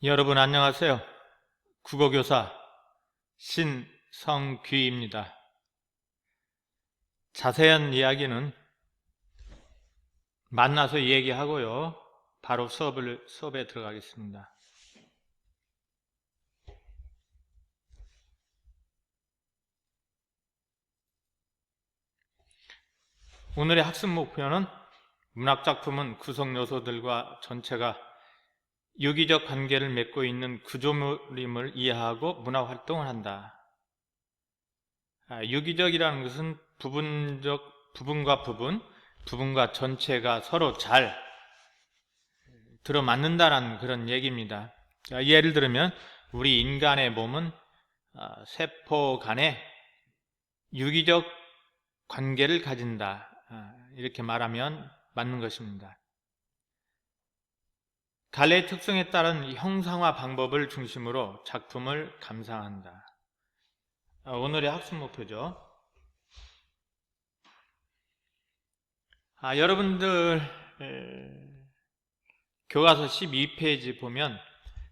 여러분 안녕하세요. 국어교사 신성귀입니다. 자세한 이야기는 만나서 얘기하고요. 바로 수업에 들어가겠습니다. 오늘의 학습 목표는 문학작품은 구성 요소들과 전체가 유기적 관계를 맺고 있는 구조물임을 이해하고 문학활동을 한다. 유기적이라는 것은 부분과 부분과 전체가 서로 잘 들어맞는다라는 그런 얘기입니다. 예를 들면 우리 인간의 몸은 세포 간에 유기적 관계를 가진다. 이렇게 말하면 맞는 것입니다. 갈래의 특성에 따른 형상화 방법을 중심으로 작품을 감상한다. 오늘의 학습 목표죠. 여러분들 교과서 12페이지 보면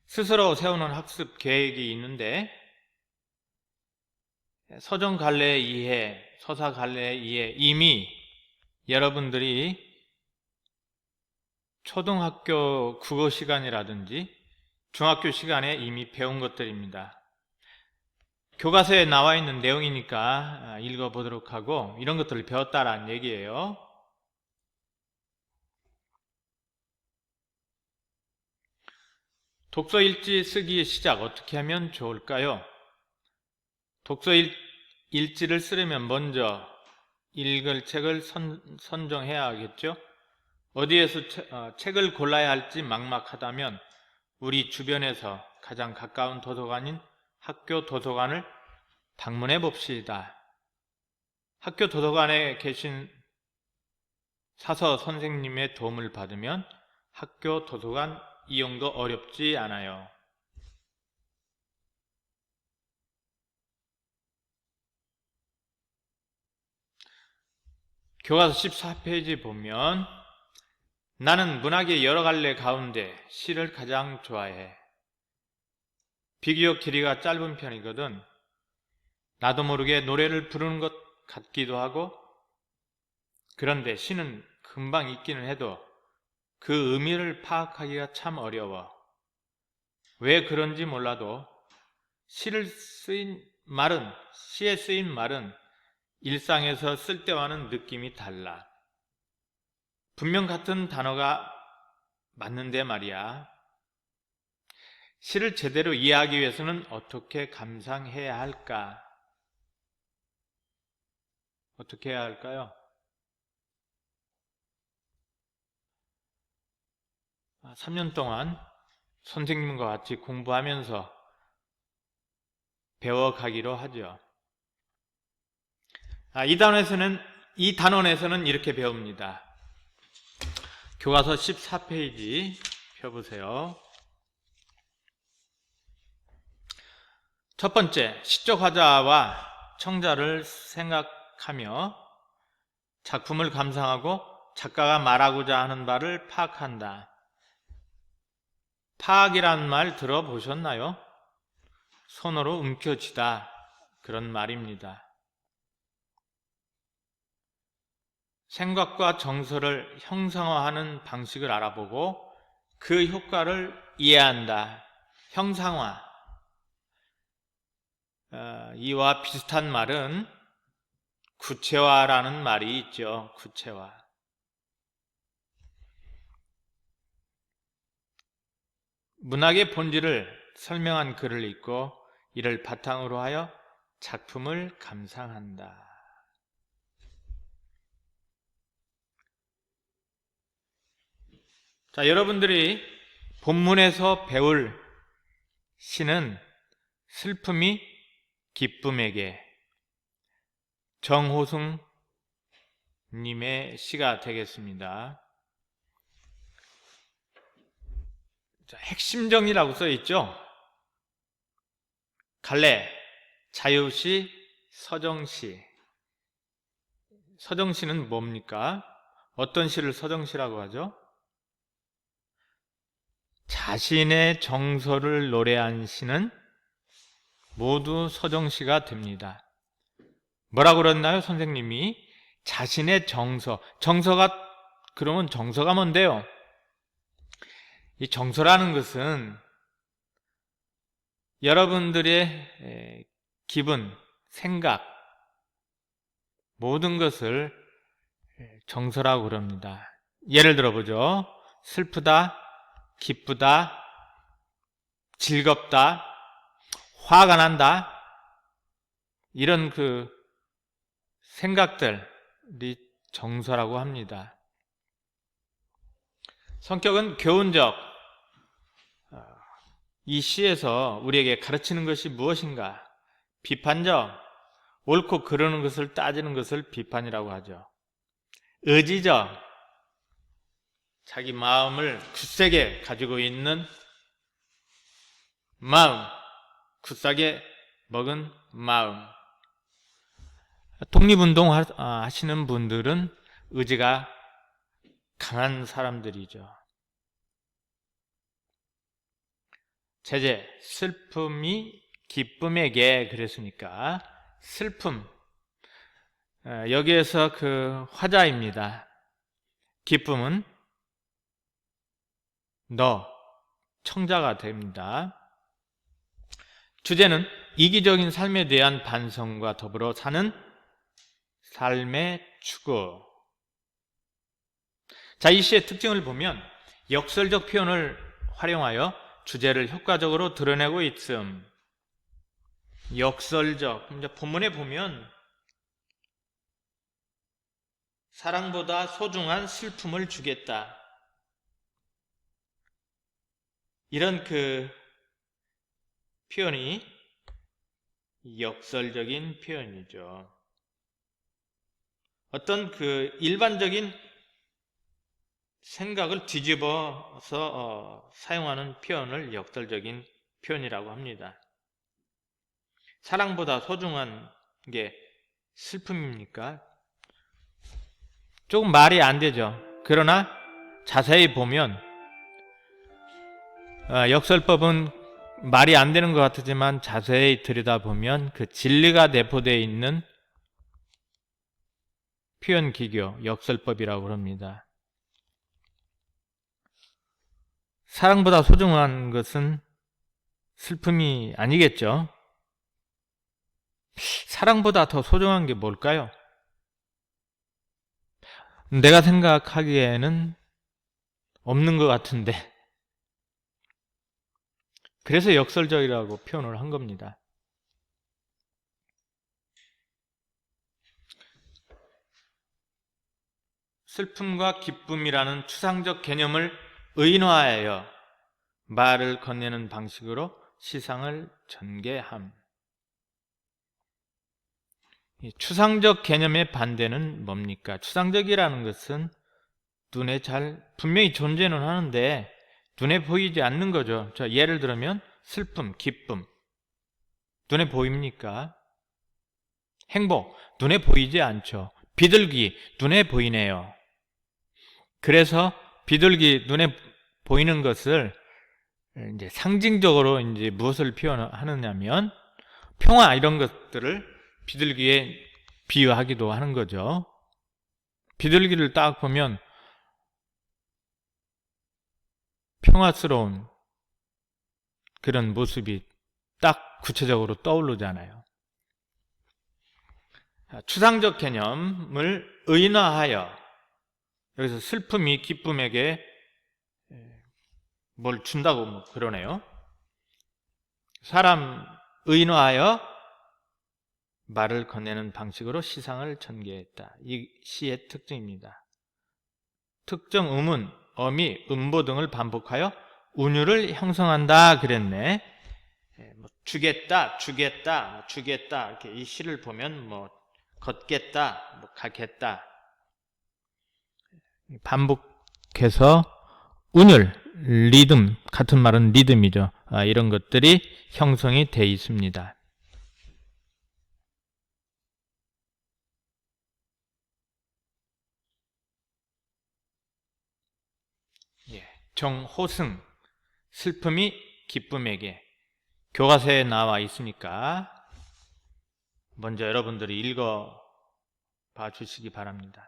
스스로 세우는 학습 계획이 있는데 서정 갈래의 이해, 서사 갈래의 이해 이미 여러분들이 초등학교 국어 시간이라든지 중학교 시간에 이미 배운 것들입니다. 교과서에 나와 있는 내용이니까 읽어보도록 하고 이런 것들을 배웠다라는 얘기예요. 독서일지 쓰기의 시작 어떻게 하면 좋을까요? 독서일지를 쓰려면 먼저 읽을 책을 선정해야 하겠죠? 어디에서 책을 골라야 할지 막막하다면 우리 주변에서 가장 가까운 도서관인 학교 도서관을 방문해 봅시다. 학교 도서관에 계신 사서 선생님의 도움을 받으면 학교 도서관 이용도 어렵지 않아요. 교과서 14페이지 보면 나는 문학의 여러 갈래 가운데 시를 가장 좋아해. 비교적 길이가 짧은 편이거든. 나도 모르게 노래를 부르는 것 같기도 하고 그런데 시는 금방 읽기는 해도 그 의미를 파악하기가 참 어려워. 왜 그런지 몰라도 시에 쓰인 말은 일상에서 쓸 때와는 느낌이 달라. 분명 같은 단어가 맞는데 말이야. 시를 제대로 이해하기 위해서는 어떻게 감상해야 할까? 어떻게 해야 할까요? 3년 동안 선생님과 같이 공부하면서 배워가기로 하죠. 이 단원에서는 이렇게 배웁니다. 교과서 14페이지 펴보세요. 첫 번째, 시적 화자와 청자를 생각하며 작품을 감상하고 작가가 말하고자 하는 바를 파악한다. 파악이란 말 들어보셨나요? 손으로 움켜쥐다 그런 말입니다. 생각과 정서를 형상화하는 방식을 알아보고 그 효과를 이해한다. 형상화. 이와 비슷한 말은 구체화라는 말이 있죠. 구체화. 문학의 본질을 설명한 글을 읽고 이를 바탕으로 하여 작품을 감상한다. 자, 여러분들이 본문에서 배울 시는 슬픔이 기쁨에게 정호승 님의 시가 되겠습니다. 자, 핵심정이라고 써있죠. 갈래, 자유시, 서정시. 서정시는 뭡니까? 어떤 시를 서정시라고 하죠? 자신의 정서를 노래한 시는 모두 서정시가 됩니다. 뭐라고 그랬나요? 선생님이 자신의 정서가 그러면 정서가 뭔데요? 이 정서라는 것은 여러분들의 기분, 생각, 모든 것을 정서라고 그럽니다. 예를 들어보죠. 슬프다, 기쁘다, 즐겁다, 화가 난다, 이런 그 생각들이 정서라고 합니다. 성격은 교훈적. 이 시에서 우리에게 가르치는 것이 무엇인가? 비판적. 옳고 그르는 것을 따지는 것을 비판이라고 하죠. 의지적. 자기 마음을 굳세게 가지고 있는 마음, 굳세게 먹은 마음. 독립운동 하시는 분들은 의지가 강한 사람들이죠. 제재, 슬픔이 기쁨에게 그랬으니까 슬픔, 여기에서 그 화자입니다. 기쁨은 너, 청자가 됩니다. 주제는 이기적인 삶에 대한 반성과 더불어 사는 삶의 추구. 자, 이 시의 특징을 보면 역설적 표현을 활용하여 주제를 효과적으로 드러내고 있음. 역설적. 이제 본문에 보면 사랑보다 소중한 슬픔을 주겠다. 이런 그 표현이 역설적인 표현이죠. 어떤 그 일반적인 생각을 뒤집어서 사용하는 표현을 역설적인 표현이라고 합니다. 사랑보다 소중한 게 슬픔입니까? 조금 말이 안 되죠. 그러나 자세히 보면 역설법은 말이 안 되는 것 같지만 자세히 들여다보면 그 진리가 내포되어 있는 표현 기교, 역설법이라고 합니다. 사랑보다 소중한 것은 슬픔이 아니겠죠? 사랑보다 더 소중한 게 뭘까요? 내가 생각하기에는 없는 것 같은데, 그래서 역설적이라고 표현을 한 겁니다. 슬픔과 기쁨이라는 추상적 개념을 의인화하여 말을 건네는 방식으로 시상을 전개함. 추상적 개념의 반대는 뭡니까? 추상적이라는 것은 눈에 분명히 존재는 하는데 눈에 보이지 않는 거죠. 자, 예를 들면 슬픔, 기쁨. 눈에 보입니까? 행복, 눈에 보이지 않죠. 비둘기, 눈에 보이네요. 그래서 비둘기 눈에 보이는 것을 이제 상징적으로 이제 무엇을 표현하느냐면 평화 이런 것들을 비둘기에 비유하기도 하는 거죠. 비둘기를 딱 보면 평화스러운 그런 모습이 딱 구체적으로 떠오르잖아요. 추상적 개념을 의인화하여 여기서 슬픔이 기쁨에게 뭘 준다고 그러네요. 사람 의인화하여 말을 건네는 방식으로 시상을 전개했다. 이 시의 특징입니다. 특정 음운, 어미, 음보 등을 반복하여 운율을 형성한다 그랬네. 주겠다, 주겠다, 주겠다 이렇게 이 시를 보면 걷겠다, 가겠다 반복해서 운율, 리듬, 같은 말은 리듬이죠. 이런 것들이 형성이 되어 있습니다. 정호승, 슬픔이 기쁨에게. 교과서에 나와 있으니까 먼저 여러분들이 읽어 봐 주시기 바랍니다.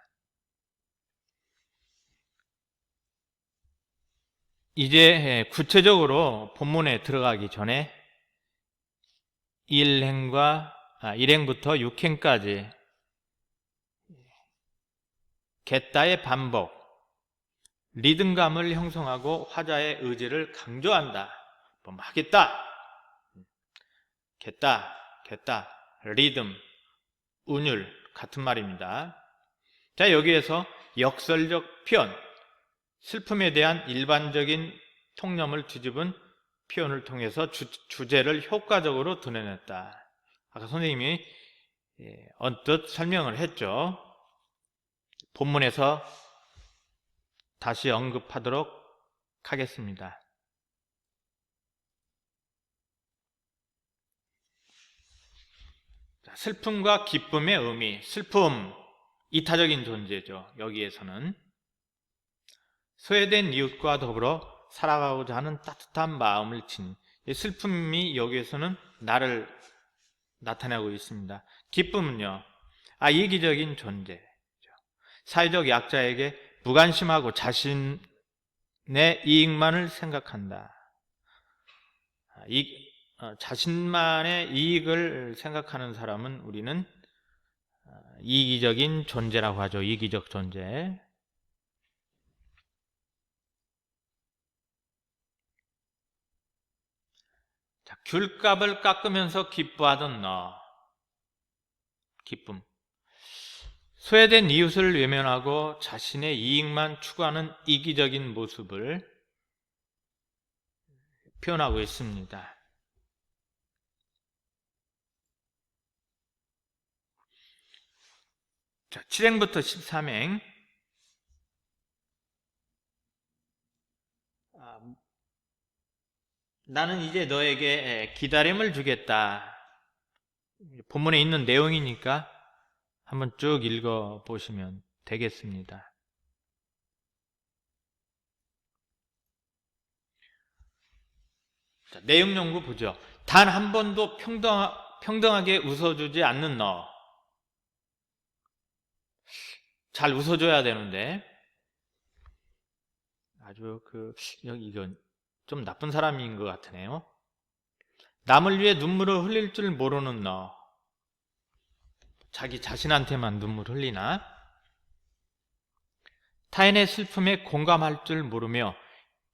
이제 구체적으로 본문에 들어가기 전에 1행부터 6행까지 겟다의 반복, 리듬감을 형성하고 화자의 의지를 강조한다. 뭐 하겠다, 겟다, 리듬, 운율 같은 말입니다. 자, 여기에서 역설적 표현, 슬픔에 대한 일반적인 통념을 뒤집은 표현을 통해서 주제를 효과적으로 드러냈다. 아까 선생님이 언뜻 설명을 했죠. 본문에서 다시 언급하도록 하겠습니다. 슬픔과 기쁨의 의미. 슬픔, 이타적인 존재죠. 여기에서는 소외된 이웃과 더불어 살아가고자 하는 따뜻한 마음을 진 슬픔이 여기에서는 나를 나타내고 있습니다. 기쁨은요, 이기적인 존재, 사회적 약자에게 무관심하고 자신의 이익만을 생각한다. 자신만의 이익을 생각하는 사람은 우리는 이기적인 존재라고 하죠. 이기적 존재. 자, 귤값을 깎으면서 기뻐하던 너. 기쁨. 소외된 이웃을 외면하고 자신의 이익만 추구하는 이기적인 모습을 표현하고 있습니다. 자, 7행부터 13행. 나는 이제 너에게 기다림을 주겠다. 본문에 있는 내용이니까 한번 쭉 읽어보시면 되겠습니다. 자, 내용 연구 보죠. 단 한 번도 평등하게 웃어주지 않는 너. 잘 웃어줘야 되는데 아주 이건 좀 나쁜 사람인 것 같으네요. 남을 위해 눈물을 흘릴 줄 모르는 너. 자기 자신한테만 눈물 흘리나? 타인의 슬픔에 공감할 줄 모르며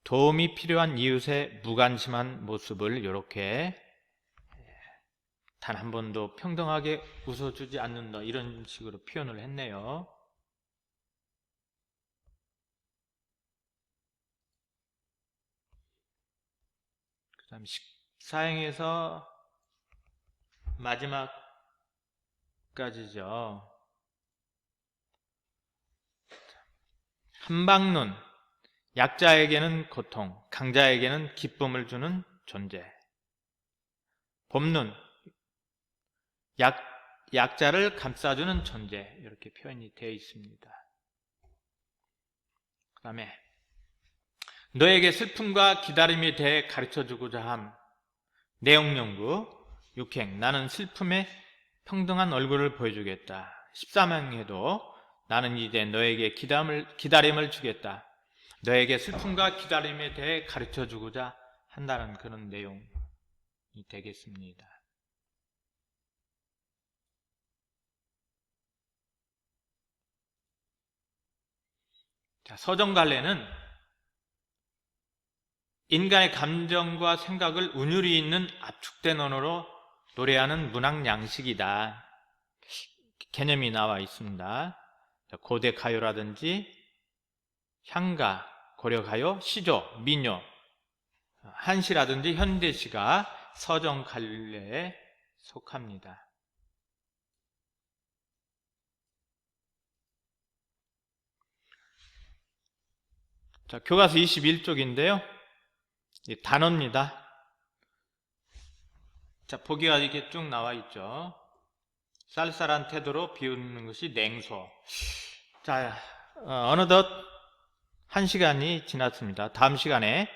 도움이 필요한 이웃의 무관심한 모습을 이렇게 단 한 번도 평등하게 웃어주지 않는 너, 이런 식으로 표현을 했네요. 그 다음 14행에서 마지막까지죠. 한방눈, 약자에게는 고통, 강자에게는 기쁨을 주는 존재. 봄눈, 약자를 감싸주는 존재, 이렇게 표현이 되어 있습니다. 그 다음에 너에게 슬픔과 기다림에 대해 가르쳐주고자 함. 내용 연구 6행. 나는 슬픔에 평등한 얼굴을 보여주겠다. 13행에도 나는 이제 너에게 기다림을 주겠다. 너에게 슬픔과 기다림에 대해 가르쳐주고자 한다는 그런 내용이 되겠습니다. 자, 서정갈래는 인간의 감정과 생각을 운율이 있는 압축된 언어로 노래하는 문학 양식이다. 개념이 나와 있습니다. 고대 가요라든지 향가, 고려가요, 시조, 민요, 한시라든지 현대시가 서정갈래에 속합니다. 자, 교과서 21쪽인데요. 단어입니다. 자, 보기가 이렇게 쭉 나와 있죠. 쌀쌀한 태도로 비웃는 것이 냉소. 자, 어느덧 1시간이 지났습니다. 다음 시간에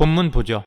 본문 보죠.